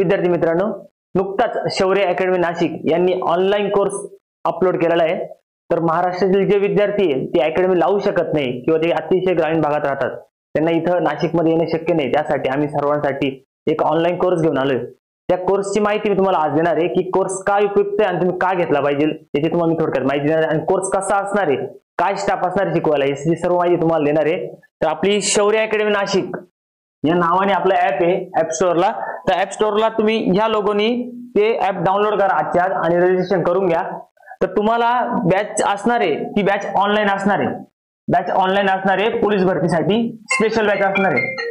विद्यार्थी मित्रांनो, नुकताच शौर्य अकॅडमी नाशिक यांनी ऑनलाईन कोर्स अपलोड केलेला आहे। तर महाराष्ट्रातील जे विद्यार्थी आहे ते अकॅडमी लावू शकत नाही किंवा ते अतिशय ग्रामीण भागात राहतात, त्यांना इथं नाशिकमध्ये येणे शक्य नाही। त्यासाठी आम्ही सर्वांसाठी एक ऑनलाईन कोर्स घेऊन आलोय। त्या कोर्सची माहिती मी तुम्हाला आज देणार आहे की कोर्स का उपयुक्त आहे आणि तुम्ही का घेतला पाहिजे याची तुम्हाला मी थोडक्यात माहिती देणार आहे। आणि कोर्स कसा असणार आहे, काय स्टाफ असणार आहे शिकवायला, याची सर्व माहिती तुम्हाला देणार आहे। तर आपली शौर्य अकॅडमी नाशिक या नावाने आपला ऍप आहे ऍप स्टोअरला। तर ऍप स्टोअरला तुम्ही ह्या लोगोनी ते ऍप डाउनलोड करा आजच्या आज आणि रजिस्ट्रेशन करून घ्या। तर तुम्हाला बॅच असणार आहे, ती बॅच ऑनलाईन असणार आहे। बॅच ऑनलाईन असणार आहे, पोलीस भरतीसाठी स्पेशल बॅच असणार आहे।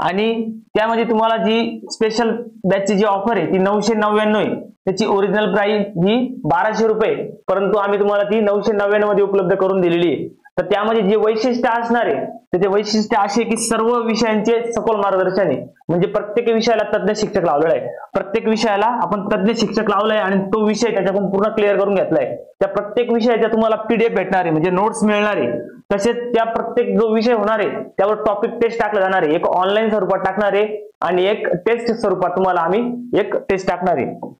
आणि त्यामध्ये तुम्हाला जी स्पेशल बॅचची जी ऑफर आहे ती 999 आहे। त्याची ओरिजिनल प्राइस ही 1200 रुपये, परंतु आम्ही तुम्हाला ती 999 मध्ये उपलब्ध करून दिलेली आहे। तर त्यामध्ये जे वैशिष्ट्य असणार आहे त्याचे वैशिष्ट्य असे की सर्व विषयांचे सखोल मार्गदर्शन आहे। म्हणजे प्रत्येक विषयाला तज्ञ शिक्षक लावलेला आहे, प्रत्येक विषयाला आपण तज्ञ शिक्षक लावलाय आणि तो विषय त्याच्याकडून पूर्ण क्लिअर करून घेतलाय। त्या प्रत्येक विषयाच्या तुम्हाला पीडीएफ भेटणार आहे, म्हणजे नोट्स मिळणार आहे। तसेच त्या प्रत्येक जो विषय होणार आहे त्यावर टॉपिक टेस्ट टाकला जाणार आहे, एक ऑनलाईन स्वरूपात टाकणार आहे आणि एक टेस्ट स्वरूपात तुम्हाला आम्ही एक टेस्ट टाकणार आहे।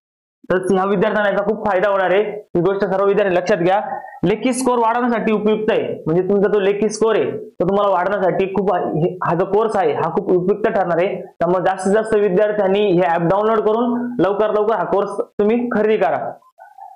तर ह्या विद्यार्थ्यांना याचा खूप फायदा होणार आहे, ही गोष्ट सर्व विद्यार्थी लक्षात घ्या। लेखी स्कोर वाढवण्यासाठी उपयुक्त आहे, म्हणजे तुमचा जो लेखी स्कोर आहे तो तुम्हाला वाढवण्यासाठी खूप हा जो कोर्स आहे हा खूप उपयुक्त ठरणार आहे। त्यामुळे जास्तीत जास्त विद्यार्थ्यांनी हे ऍप डाउनलोड करून लवकर हा कोर्स तुम्ही खरेदी करा।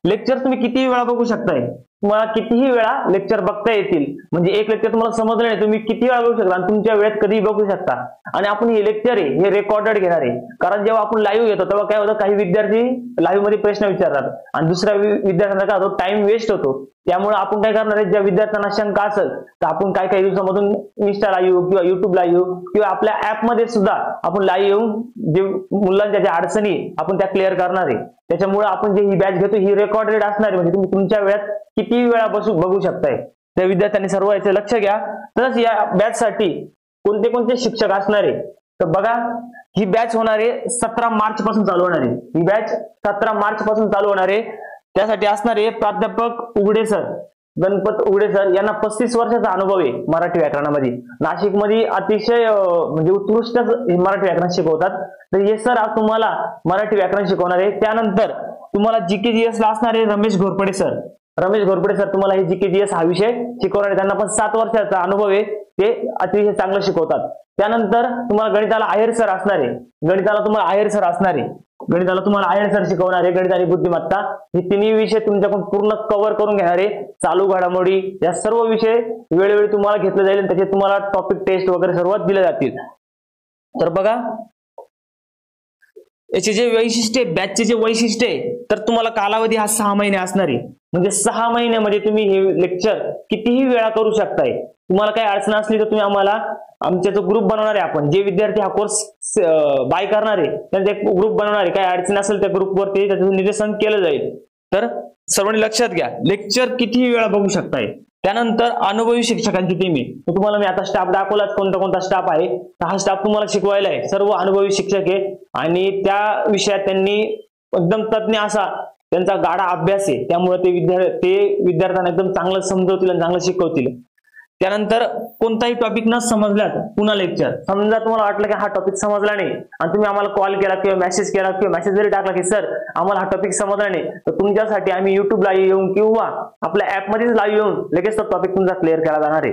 लेक्चर तुम्ही कितीही वेळा बघू शकताय, तुम्हाला कितीही वेळा लेक्चर बघता येतील। म्हणजे एक लेक्चर तुम्हाला समजलं नाही, तुम्ही किती वेळा बघू शकता आणि तुमच्या वेळेत कधीही बघू शकता। आणि आपण हे लेक्चर आहे हे रेकॉर्डेड घेणार आहे, कारण जेव्हा आपण लाईव्ह घेतो तेव्हा काय होतं, काही विद्यार्थी लाईव्ह मध्ये प्रश्न विचारतात आणि दुसऱ्या विद्यार्थ्यांना काय होतो, टाइम वेस्ट होतो। त्यामुळे आपण काय करणार आहे, ज्या विद्यार्थ्यांना शंका असेल तर आपण काही दिवसामधून इंस्टाला येऊ किंवा युट्यूबला येऊ किंवा आपल्या ऍप मध्ये सुद्धा आपण लाईव्ह येऊन जे मुलांच्या ज्या अडचणी आपण त्या क्लिअर करणार आहे। त्याच्यामुळे आपण जे ही बॅच घेतो ही रेकॉर्डेड असणार आहे, म्हणजे तुम्ही तुमच्या वेळात किती वेळा बघू शकताय। त्या विद्यार्थ्यांनी सर्व याचे लक्ष घ्या। तर या बॅच साठी कोणते कोणते शिक्षक असणार आहे, तर बघा ही बॅच होणार आहे 17 मार्च पासून चालू होणार आहे। ही बॅच 17 मार्च पासून चालू होणार आहे। त्यासाठी असणार आहे प्राध्यापक उघडे सर, गणपत उघडे सर यांना 35 वर्षाचा अनुभव आहे मराठी व्याकरणामध्ये। नाशिकमध्ये अतिशय म्हणजे उत्कृष्ट मराठी व्याकरण शिकवतात। तर हे सर आज तुम्हाला मराठी व्याकरण शिकवणार आहे। त्यानंतर तुम्हाला जीके जीएस ला असणार आहे रमेश घोरपडे सर। रमेश घोरपडे सर तुम्हाला हे जीके जीएस हा विषय शिकवणार आहे, त्यांना पण 7 वर्षाचा अनुभव आहे, ते अतिशय चांगलं शिकवतात। त्यानंतर तुम्हाला गणिताला आयर सर असणार आहे, गणिताला तुम्हाला आयर सर असणार आहे, गणिताला तुम्हाला आयर सर शिकवणार आहे। गणित आणि बुद्धिमत्ता हे तिन्ही विषय तुमच्याकडून पूर्ण कव्हर करून घेणार आहे। चालू घडामोडी या सर्व विषय वेळोवेळी तुम्हाला घेतले जाईल आणि त्याचे तुम्हाला टॉपिक टेस्ट वगैरे सर्व दिले जातील। तर बघा याचे जे वैशिष्ट्य बॅचचे जे वैशिष्ट्य आहे, तर तुम्हाला कालावधी हा 6 महिने असणार आहे। म्हणजे 6 महिन्यामध्ये तुम्ही हे लेक्चर कितीही वेळा करू शकताय। तुम्हाला काही अडचण असली तर तुम्ही आम्हाला आमचा जो ग्रुप बनवणार आहे, आपण जे विद्यार्थी हा कोर्स बाय करणार आहे त्यांचा एक ग्रुप बनवणार आहे, काही अडचण असेल त्या ग्रुपवरती त्याचं निरसन केलं जाईल। तर सर्वांनी लक्षात घ्या, लेक्चर कितीही वेळा बघू शकताय। त्यानंतर अनुभवी शिक्षकांची टीम आहे। तुम्हाला मी आता स्टाफ दाखवलाच कोणता कोणता स्टाफ आहे, तर हा स्टाफ तुम्हाला शिकवायला आहे, सर्व अनुभवी शिक्षक आहे आणि त्या विषयात त्यांनी एकदम तज्ञ असा त्यांचा गाढा अभ्यास आहे। त्यामुळे ते विद्यार्थ्यांना एकदम चांगलं समजवतील आणि चांगलं शिकवतील। त्यानंतर कोणताही टॉपिक न समजल्यास पुन्हा लेक्चर, समजा तुम्हाला वाटलं की हा टॉपिक समजला नाही आणि तुम्ही आम्हाला कॉल केला किंवा मेसेज केला किंवा मेसेज जरी टाकला की सर आम्हाला हा टॉपिक समजला नाही, तर तुमच्यासाठी आम्ही युट्यूबला येऊन किंवा आपल्या ऍप मध्येच लाईव्ह येऊन लगेच तो टॉपिक तुमचा क्लिअर केला जाणार आहे।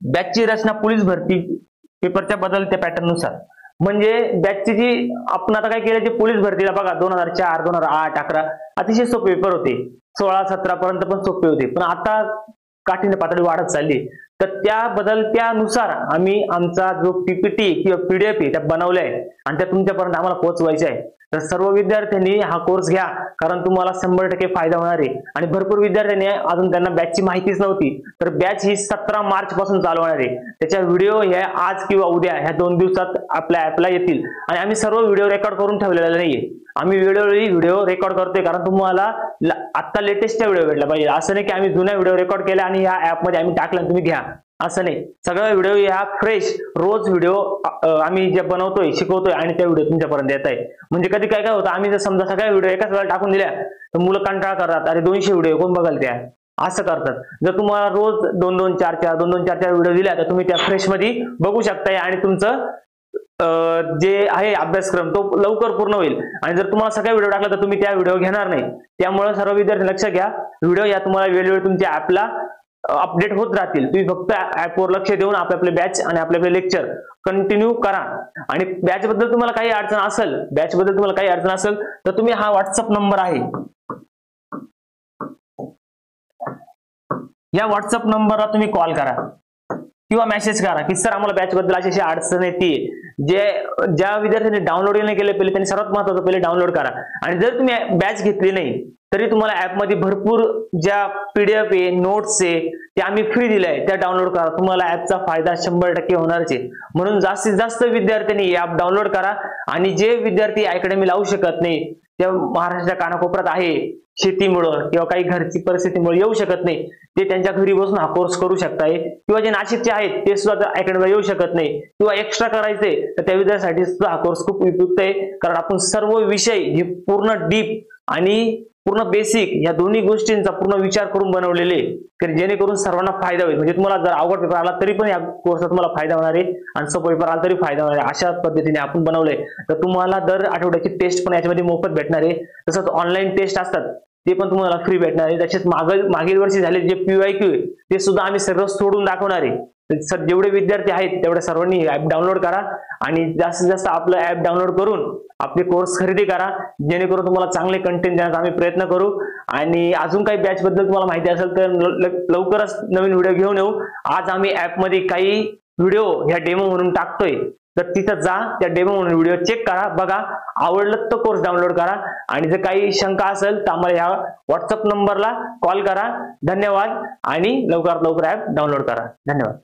बॅचची रचना पोलीस भरती पेपरच्या बदलत्या पॅटर्न नुसार, म्हणजे बॅचची जी आपण आता काय केलं, जे पोलीस भरतीला बघा 2004 2008 11 अतिशय सोपे पेपर होते, 16 17 पर्यंत पण सोपे होते, पण आता काठीण्य पातळी वाढत चालली। तर त्या बदलत्यानुसार आम्ही आमचा जो पीपीटी किंवा पीडीएफ आहे त्या बनवल्या आहे आणि त्या तुमच्यापर्यंत आम्हाला पोहोचवायच्या आहे। तर सर्व विद्यार्थ्यांनी हा कोर्स घ्या, कारण तुम्हाला 100% फायदा होणार आहे। आणि भरपूर विद्यार्थ्यांनी अजून त्यांना बॅचची माहितीच नव्हती, तर बॅच ही 17 मार्च पासून चालू होणार आहे। त्याच्या व्हिडिओ ह्या आज किंवा उद्या ह्या 2 दिवसात आपल्या ऍपला येतील आणि आम्ही सर्व व्हिडिओ रेकॉर्ड करून ठेवलेला नाहीये, आम्ही वेळोवेळी व्हिडिओ रेकॉर्ड करतोय, कारण तुम्हाला आता लेटेस्ट व्हिडिओ भेटला पाहिजे। असं नाही की आम्ही जुन्या व्हिडिओ रेकॉर्ड केल्या आणि या ऍप मध्ये आम्ही टाकला तुम्ही घ्या, असं नाही। सगळं व्हिडिओ या फ्रेश रोज व्हिडिओ आम्ही जे बनवतोय शिकवतोय आणि त्या व्हिडिओ तुमच्यापर्यंत येत आहे। म्हणजे कधी काय होतं, आम्ही जर समजा सगळ्या व्हिडिओ एकाच वेळेला टाकून दिल्या तर मुलं कंटाळा करतात, अरे 200 व्हिडिओ कोण बघाल त्या, असं करतात। जर तुम्हाला रोज 2-2 4-4 व्हिडिओ दिल्या तर तुम्ही त्या फ्रेश मध्ये बघू शकताय आणि तुमचं जे आहे अभ्यासक्रम तो लवकर पूर्ण होईल. आणि जर तुम्हाला सगळा व्हिडिओ टाकला तर तुम्ही त्या व्हिडिओ घेणार नाही. त्यामुळे सर्व विद्यार्थी लक्ष घ्या, व्हिडिओ या तुम्हाला वेळोवेळी तुमच्या ऍपला अपडेट होत राहतील. तुम्ही फक्त ऍपवर लक्ष देऊन आपले बॅच आणि आपले लेक्चर कंटिन्यू करा. आणि बॅच बद्दल तुम्हाला काही अडचण असेल तर तुम्ही हा व्हॉट्सअप नंबर आहे, या व्हॉट्सअप नंबरला तुम्ही कॉल करा किंवा मेसेज करा की सर आम्हाला बॅच बद्दल अशी अडचण येते. ज्या विद्यार्थ्यांनी डाउनलोड नाही केले पहिले त्यांनी सर्वात महत्त्वाचं पहिले डाउनलोड करा. आणि जर तुम्ही बॅच घेतली नाही तरी तुम्हाला ऍप मध्ये भरपूर ज्या PDF आहे, नोट्स आहे, त्या आम्ही फ्री दिल्या त्या डाउनलोड करा. तुम्हाला ऍपचा फायदा 100% होणारच आहे. म्हणून जास्तीत जास्त विद्यार्थ्यांनी ऍप डाउनलोड करा. आणि जे विद्यार्थी अकॅडमी लावू शकत नाही, त्या महाराष्ट्राच्या कानाकोपऱ्यात आहे, शेतीमुळं किंवा काही घरची परिस्थितीमुळे येऊ शकत नाही, ते त्यांच्या घरी बसून हा कोर्स करू शकताय. किंवा जे नाशिकचे आहेत ते सुद्धा अकॅडमीला येऊ शकत नाही किंवा एक्स्ट्रा करायचे तर त्या विद्यार्थ्यांसाठी सुद्धा हा कोर्स खूप उपयुक्त आहे. कारण आपण सर्व विषय हे पूर्ण डीप आणि पूर्ण बेसिक या दोन्ही गोष्टींचा पूर्ण विचार करून बनवलेले, जेणेकरून सर्वांना फायदा होईल. म्हणजे तुम्हाला जर अवघड पेपर आला तरी पण या कोर्सचा तुम्हाला फायदा होणार आहे आणि सोपा पेपर आला तरी फायदा होणार आहे. अशा पद्धतीने आपण बनवलंय. तर तुम्हाला दर आठवड्याची टेस्ट पण याच्यामध्ये मोफत भेटणार आहे. तसंच ऑनलाईन टेस्ट असतात ते पण तुम्हाला फ्री भेटणार आहे. तसेच मागील वर्षी झाले जे PYQ आहे ते सुद्धा आम्ही सगळं सोडून दाखवणार आहे. सर जेवढे विद्यार्थी आहेत तेवढ्या सर्वांनी ऍप डाउनलोड करा आणि जास्तीत जास्त आपलं ऍप डाउनलोड करून आपले कोर्स खरेदी करा, जेणेकरून तुम्हाला चांगले कंटेंट देण्याचा आम्ही प्रयत्न करू. आणि अजून काही बॅच बद्दल तुम्हाला माहिती असेल तर लवकरच नवीन व्हिडिओ घेऊन येऊ. आज आम्ही ऍप मध्ये काही व्हिडिओ ह्या डेमो म्हणून टाकतोय, तर तिथं जा, त्या डेमो म्हणून व्हिडिओ चेक करा, बघा, आवडलं तर कोर्स डाउनलोड करा. आणि जर काही शंका असेल तर आम्हाला ह्या व्हॉट्सअप नंबरला कॉल करा. धन्यवाद आणि लवकरात लवकर ऍप डाउनलोड करा. धन्यवाद.